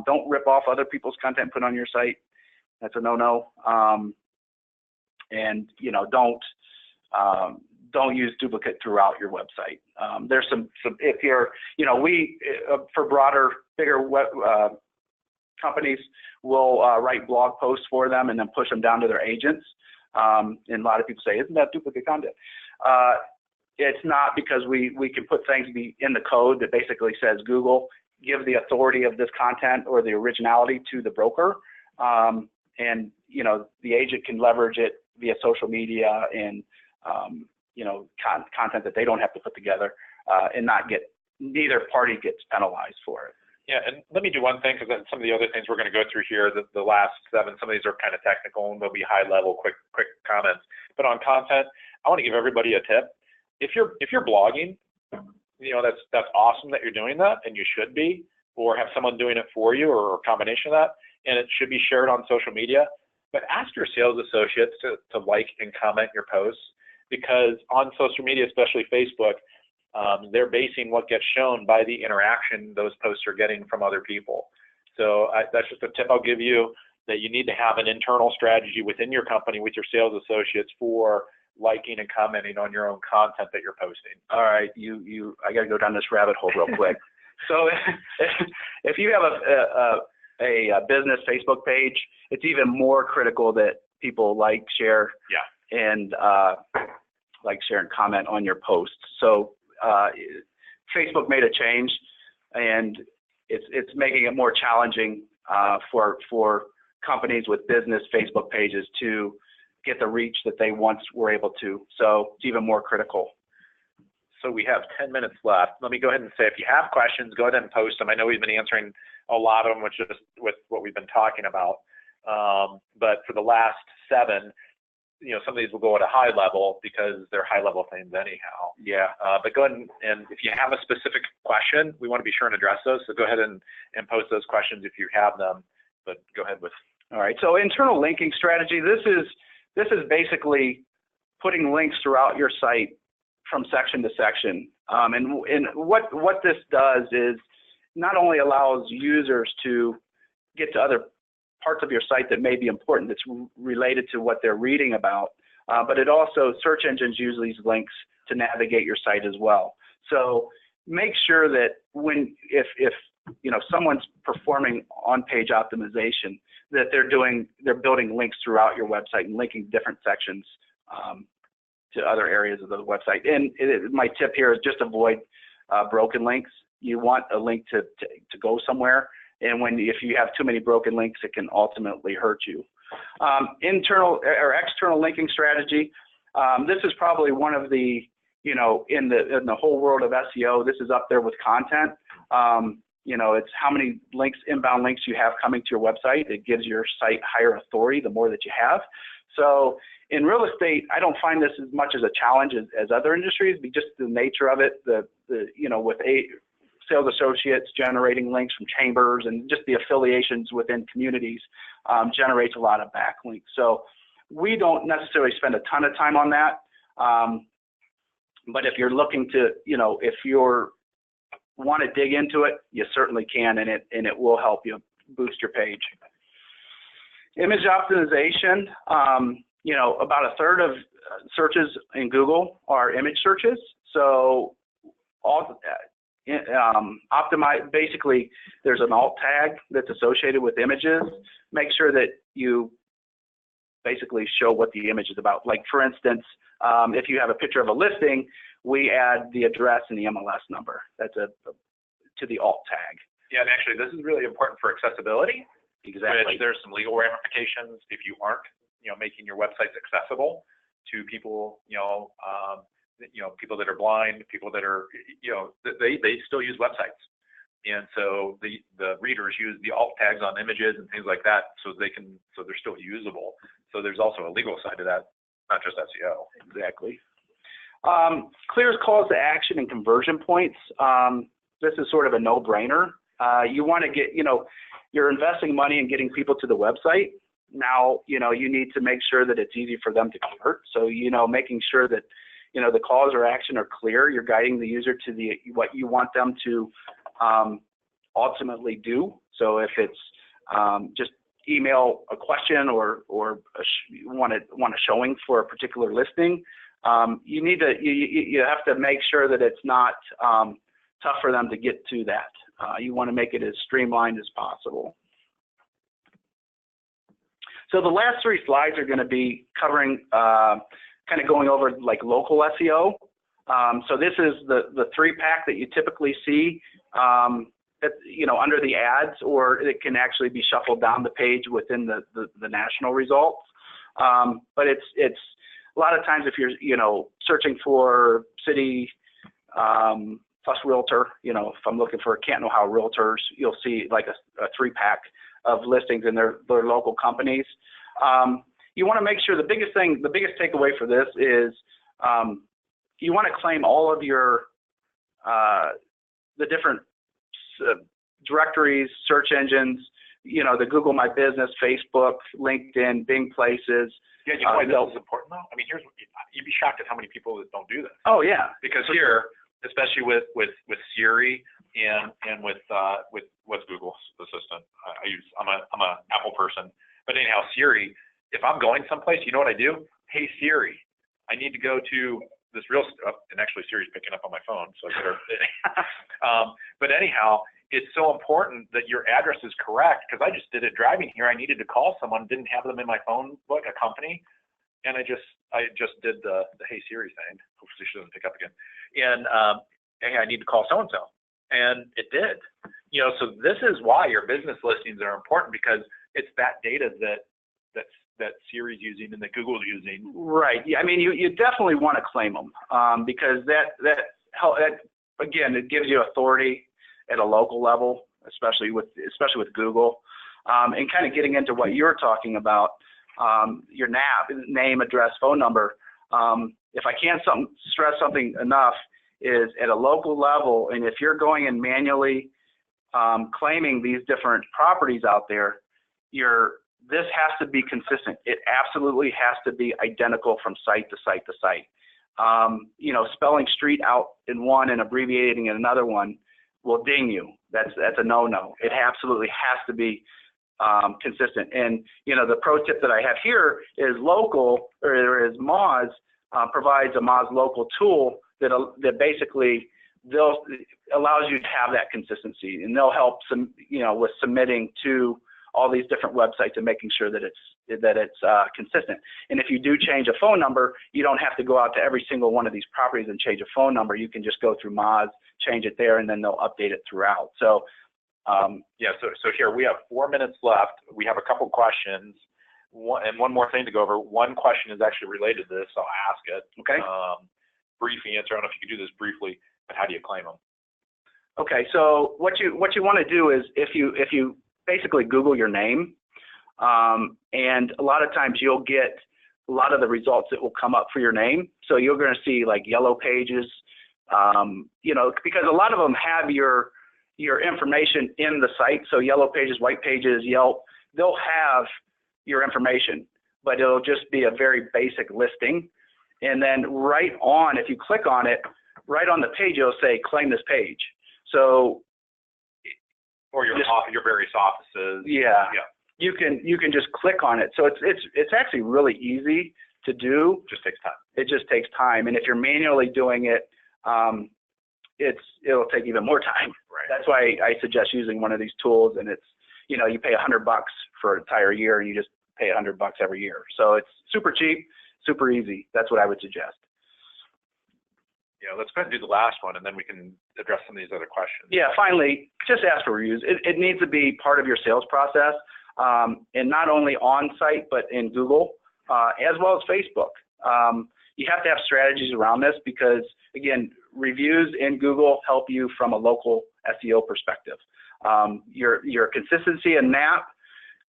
Don't rip off other people's content and put on your site. That's a no-no. And don't use duplicate throughout your website. There's some if you're for broader, bigger web companies will write blog posts for them and then push them down to their agents. And a lot of people say, isn't that duplicate content? It's not, because we can put things in the code that basically says, Google, give the authority of this content or the originality to the broker. And, the agent can leverage it via social media and, content that they don't have to put together and neither party gets penalized for it. Yeah, and let me do one thing, because some of the other things we're going to go through here, the last 7, some of these are kind of technical and they'll be high level, quick comments. But on content, I want to give everybody a tip. If you're blogging, that's awesome that you're doing that, and you should be, or have someone doing it for you, or a combination of that, and it should be shared on social media. But ask your sales associates to like and comment your posts, because on social media, especially Facebook, they're basing what gets shown by the interaction those posts are getting from other people. So that's just a tip I'll give you, that you need to have an internal strategy within your company with your sales associates for liking and commenting on your own content that you're posting. All right, I got to go down this rabbit hole real quick. So if you have a business Facebook page, it's even more critical that people like, share, and share and comment on your posts. So Facebook made a change, and it's making it more challenging for companies with business Facebook pages to get the reach that they once were able to. So it's even more critical. So we have 10 minutes left. Let me go ahead and say, if you have questions, go ahead and post them. I know we've been answering a lot of them, with what we've been talking about. But for the last 7, some of these will go at a high level because they're high level things anyhow. Yeah. But go ahead and if you have a specific question, we want to be sure and address those. So go ahead and post those questions if you have them. But go ahead with. All right. So internal linking strategy. This is basically putting links throughout your site from section to section. And what this does is not only allows users to get to other parts of your site that may be important that's related to what they're reading about, but it also, search engines use these links to navigate your site as well. So make sure that if someone's performing on-page optimization, that they're building links throughout your website and linking different sections to other areas of the website. And my tip here is just avoid broken links. You want a link to go somewhere, and if you have too many broken links, it can ultimately hurt you. Internal or external linking strategy. This is probably one of the, in the whole world of SEO, this is up there with content. It's how many inbound links you have coming to your website. It gives your site higher authority the more that you have. So in real estate, I don't find this as much as a challenge as other industries, but just the nature of it, with sales associates generating links from chambers and just the affiliations within communities generates a lot of backlinks. So we don't necessarily spend a ton of time on that. But if you're looking to, if you're want to dig into it, you certainly can, and it will help you boost your page. Image optimization, about a third of searches in Google are image searches. So optimize, basically there's an alt tag that's associated with images. Make sure that you basically show what the image is about. Like for instance, if you have a picture of a listing, we add the address and the MLS number. That's to the alt tag. Yeah, and actually this is really important for accessibility. Exactly. Which there's some legal ramifications if you aren't, making your websites accessible to people, people that are blind, people that are, they still use websites. And so the readers use the alt tags on images and things like that so they're still usable. So there's also a legal side to that, not just SEO. Exactly. Clear calls to action and conversion points. This is sort of a no-brainer. You want to get, you're investing money in getting people to the website. Now, you need to make sure that it's easy for them to convert. So, making sure that, the calls or action are clear. You're guiding the user to what you want them to ultimately do. So if it's just email a question or want a showing for a particular listing, you have to make sure that it's not tough for them to get to that. You want to make it as streamlined as possible. So the last three slides are going to be covering, kind of going over like local SEO. So this is the three-pack that you typically see, that, under the ads, or it can actually be shuffled down the page within the national results. But it's a lot of times if you're, searching for city plus realtor, if I'm looking for Canton, Ohio realtors, you'll see like a three-pack of listings in their local companies. You want to make sure the biggest takeaway for this is you want to claim all of your the different directories, search engines, the Google My Business, Facebook, LinkedIn, Bing Places. Yeah, this is important though. I mean, you'd be shocked at how many people that don't do this. Oh yeah, because here, especially with Siri and with what's Google's assistant. I'm a Apple person, but anyhow, Siri. If I'm going someplace, you know what I do? Hey Siri, I need to go to this real stuff, and actually Siri's picking up on my phone, so I better. But anyhow, it's so important that your address is correct, because I just did it driving here. I needed to call someone, didn't have them in my phone book, a company, and I just did the Hey Siri thing. Hopefully she doesn't pick up again. And hey, I need to call so and so, and it did. So this is why your business listings are important, because it's that data that Siri's using and that Google's using. Right. Yeah. I mean, you definitely want to claim them because that again, it gives you authority at a local level, especially with Google, and kind of getting into what you're talking about. your NAP, name, address, phone number. If I can't stress something enough, is at a local level, and if you're going and manually claiming these different properties out there, this has to be consistent. It absolutely has to be identical from site to site to site. You know, spelling street out in one and abbreviating in another one will ding you. That's a no-no. It absolutely has to be consistent. And you know, the pro tip that I have here is local, or is Moz provides a Moz local tool that basically allows you to have that consistency, and they'll help with submitting to all these different websites and making sure that it's consistent. And if you do change a phone number, you don't have to go out to every single one of these properties and change a phone number. You can just go through Moz, change it there, and then they'll update it throughout. So yeah, so here we have 4 minutes left. We have a couple questions. And one more thing to go over. One question is actually related to this, so I'll ask it. Okay. Brief answer. I don't know if you could do this briefly, but how do you claim them? Okay, so what you want to do is if you basically Google your name, and a lot of times you'll get a lot of the results that will come up for your name. So you're going to see like yellow pages, you know, because a lot of them have your information in the site. So yellow pages, white pages, Yelp, they'll have your information, but it'll just be a very basic listing. And then right on, if you click on it, right on the page, it'll say claim this page. So, or your various offices. Yeah. You can just click on it. So it's actually really easy to do. Just takes time. It just takes time. And if you're manually doing it, it'll take even more time. Right. That's why I suggest using one of these tools, and it's, you know, you pay $100 for an entire year, and you just pay $100 every year. So it's super cheap, super easy. That's what I would suggest. Yeah, let's go ahead and do the last one, and then we can address some of these other questions. Yeah, finally, just ask for reviews. It needs to be part of your sales process, and not only on site, but in Google, as well as Facebook. You have to have strategies around this because, again, reviews in Google help you from a local SEO perspective. Your consistency in NAP,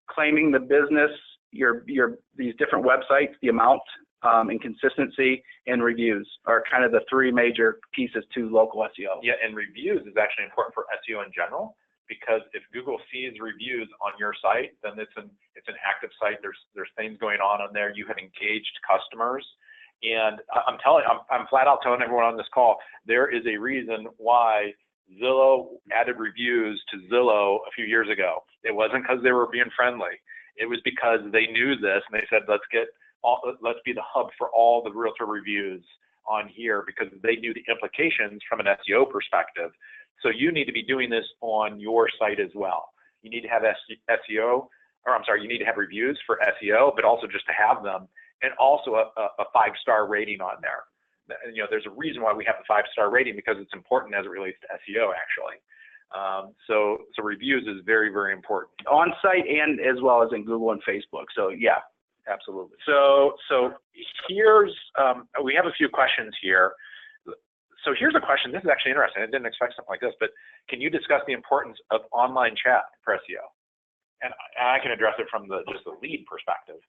claiming the business, these different websites, the amount, and consistency, and reviews are kind of the three major pieces to local SEO. Yeah, and reviews is actually important for SEO in general, because if Google sees reviews on your site, then it's an active site. There's things going on there. You have engaged customers, and I'm flat out telling everyone on this call, there is a reason why Zillow added reviews to Zillow a few years ago. It wasn't because they were being friendly. It was because they knew this, and they said, let's be the hub for all the realtor reviews on here, because they knew the implications from an SEO perspective. So you need to be doing this on your site as well. You need to have you need to have reviews for SEO, but also just to have them, and also a 5-star rating on there. You know, there's a reason why we have the 5-star rating, because it's important as it relates to SEO, actually. So reviews is very, very important. On site and as well as in Google and Facebook. So yeah, absolutely. So here's, we have a few questions here. So here's a question. This is actually interesting. I didn't expect something like this, but can you discuss the importance of online chat for SEO? And I can address it from just the lead perspective.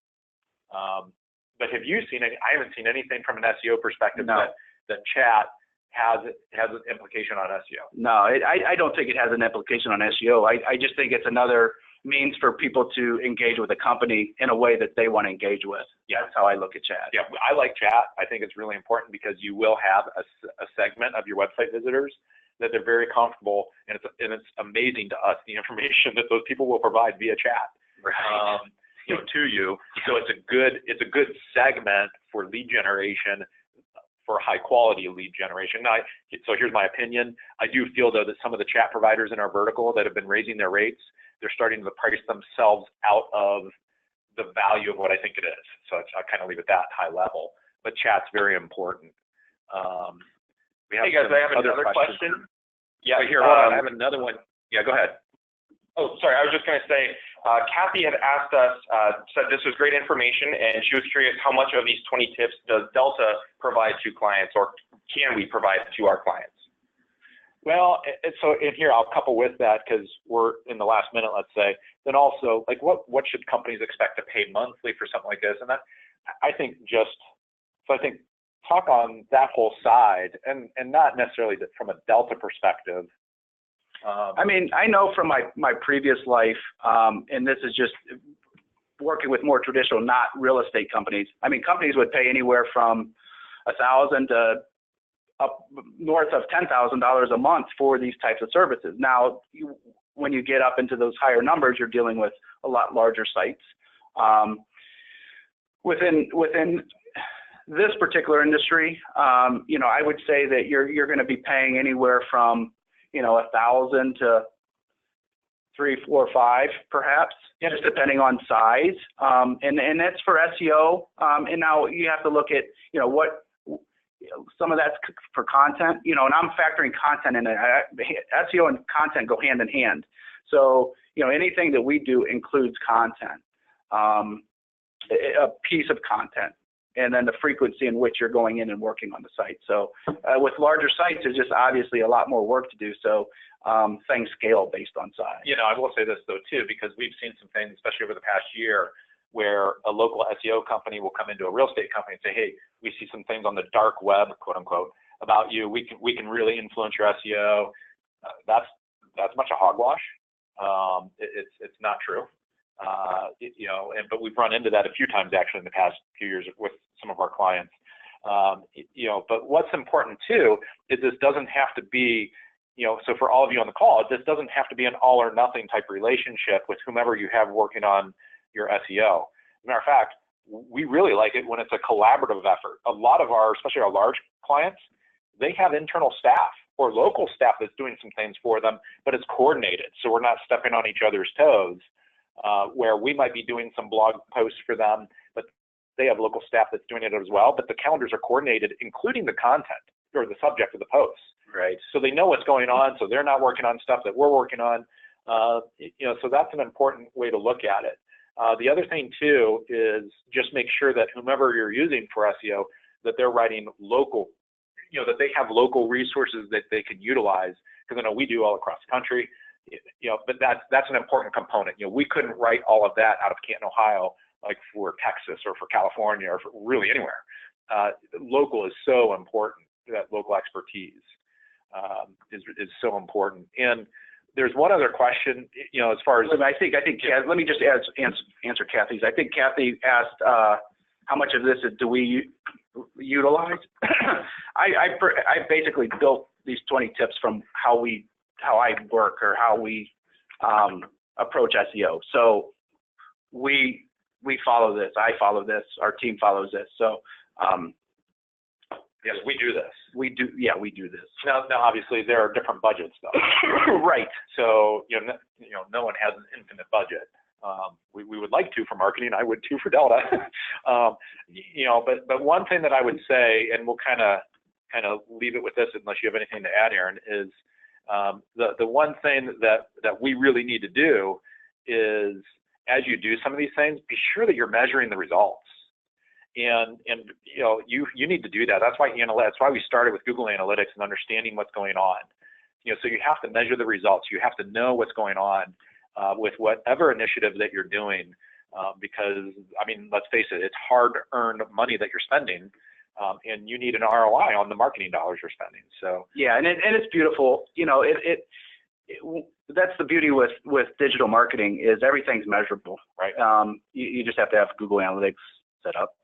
But have you seen any? I haven't seen anything from an SEO perspective that chat has an implication on SEO. No, I don't think it has an implication on SEO. I just think it's another means for people to engage with a company in a way that they want to engage with. Yeah, that's how I look at chat. Yeah, I like chat. I think it's really important because you will have a segment of your website visitors that they're very comfortable, and it's amazing to us the information that those people will provide via chat. Right. To you. So it's a good segment for lead generation, for high quality lead generation. Now, so here's my opinion. I do feel though that some of the chat providers in our vertical that have been raising their rates, they're starting to price themselves out of the value of what I think it is. So I kind of leave it that high level. But chat's very important. We have hey guys, I have another question. Yeah, here, hold on. I have another one. Yeah, go ahead. Oh, sorry. I was just going to say, Kathy had asked us, said this was great information, and she was curious how much of these 20 tips does Delta provide to clients, or can we provide to our clients? Well, so in here, I'll couple with that because we're in the last minute, let's say, then also, like, what should companies expect to pay monthly for something like this? And that, I think talk on that whole side and not necessarily from a Delta perspective. I mean, I know from my previous life, and this is just working with more traditional, not real estate companies. I mean, companies would pay anywhere from $1,000 to up north of $10,000 a month for these types of services. Now, when you get up into those higher numbers, you're dealing with a lot larger sites. Within this particular industry, you know, I would say that you're going to be paying anywhere from, you know, $1,000 to $3, $4, $5, perhaps, just depending on size. And that's for SEO. And now you have to look at, you know, what some of that's for content, you know, and I'm factoring content in it. SEO and content go hand in hand. So, you know, anything that we do includes content, a piece of content, and then the frequency in which you're going in and working on the site. So with larger sites, there's just obviously a lot more work to do. So things scale based on size. You know, I will say this though too, because we've seen some things, especially over the past year, where a local SEO company will come into a real estate company and say, hey, we see some things on the dark web, quote unquote, about you. We can really influence your SEO. That's a bunch of hogwash. It's not true. You know, but we've run into that a few times actually in the past few years with some of our clients. You know, but what's important too is this doesn't have to be, you know, so for all of you on the call, this doesn't have to be an all or nothing type relationship with whomever you have working on your SEO. As a matter of fact, we really like it when it's a collaborative effort. A lot of our, especially our large clients, they have internal staff or local staff that's doing some things for them, but it's coordinated. So we're not stepping on each other's toes, where we might be doing some blog posts for them, but they have local staff that's doing it as well. But the calendars are coordinated, including the content or the subject of the posts. Right. So they know what's going on. So they're not working on stuff that we're working on. You know, so that's an important way to look at it. The other thing too is just make sure that whomever you're using for SEO, that they're writing local, you know, that they have local resources that they can utilize, because I know we do all across the country, you know, but that's an important component. You know, we couldn't write all of that out of Canton, Ohio, like for Texas or for California or for really anywhere. Local is so important. That local expertise is so important. And there's one other question, you know, as far as I think let me just answer Kathy's. I think Kathy asked how much of this do we utilize. I basically built these 20 tips from how I work or how we approach SEO. So we follow this. I follow this. Our team follows this. So yes, we do this. We do this. Now, obviously, there are different budgets, though. Right. So, you know, no one has an infinite budget. We would like to for marketing. I would too for Delta. You know, but one thing that I would say, and we'll kind of leave it with this, unless you have anything to add, Aaron, is the one thing that we really need to do is, as you do some of these things, be sure that you're measuring the results. And you know, you need to do that. That's why we started with Google Analytics and understanding what's going on. You know, so you have to measure the results. You have to know what's going on with whatever initiative that you're doing, because I mean, let's face it, it's hard-earned money that you're spending, and you need an ROI on the marketing dollars you're spending. So yeah, and it's beautiful. You know, that's the beauty with digital marketing is everything's measurable, right? You just have to have Google Analytics set up.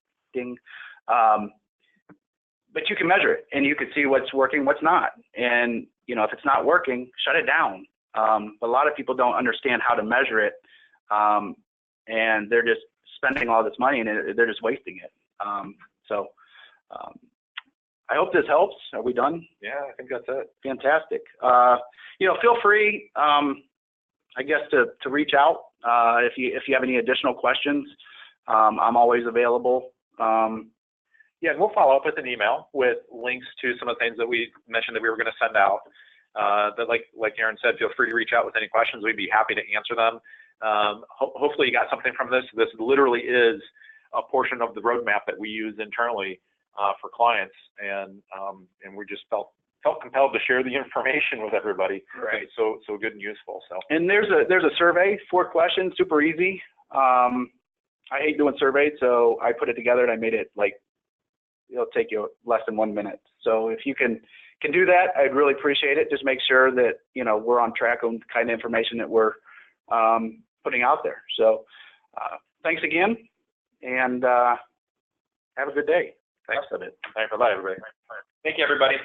But you can measure it and you can see what's working, what's not. And, you know, if it's not working, shut it down. But a lot of people don't understand how to measure it. And they're just spending all this money and they're just wasting it. So I hope this helps. Are we done? Yeah, I think that's it. Fantastic. You know, feel free, I guess, to reach out if you have any additional questions. I'm always available. Yeah, and we'll follow up with an email with links to some of the things that we mentioned that we were going to send out. That, like Aaron said, feel free to reach out with any questions. We'd be happy to answer them. Hopefully you got something from this. This literally is a portion of the roadmap that we use internally for clients, and we just felt felt compelled to share the information with everybody. Right. So good and useful. So. And there's a survey, 4 questions, super easy. I hate doing surveys, so I put it together and I made it like, it'll take you less than 1 minute. So if you can do that, I'd really appreciate it. Just make sure that, you know, we're on track on the kind of information that we're putting out there. So thanks again, and have a good day. Thanks. Thanks. Bye, everybody. Thank you, everybody.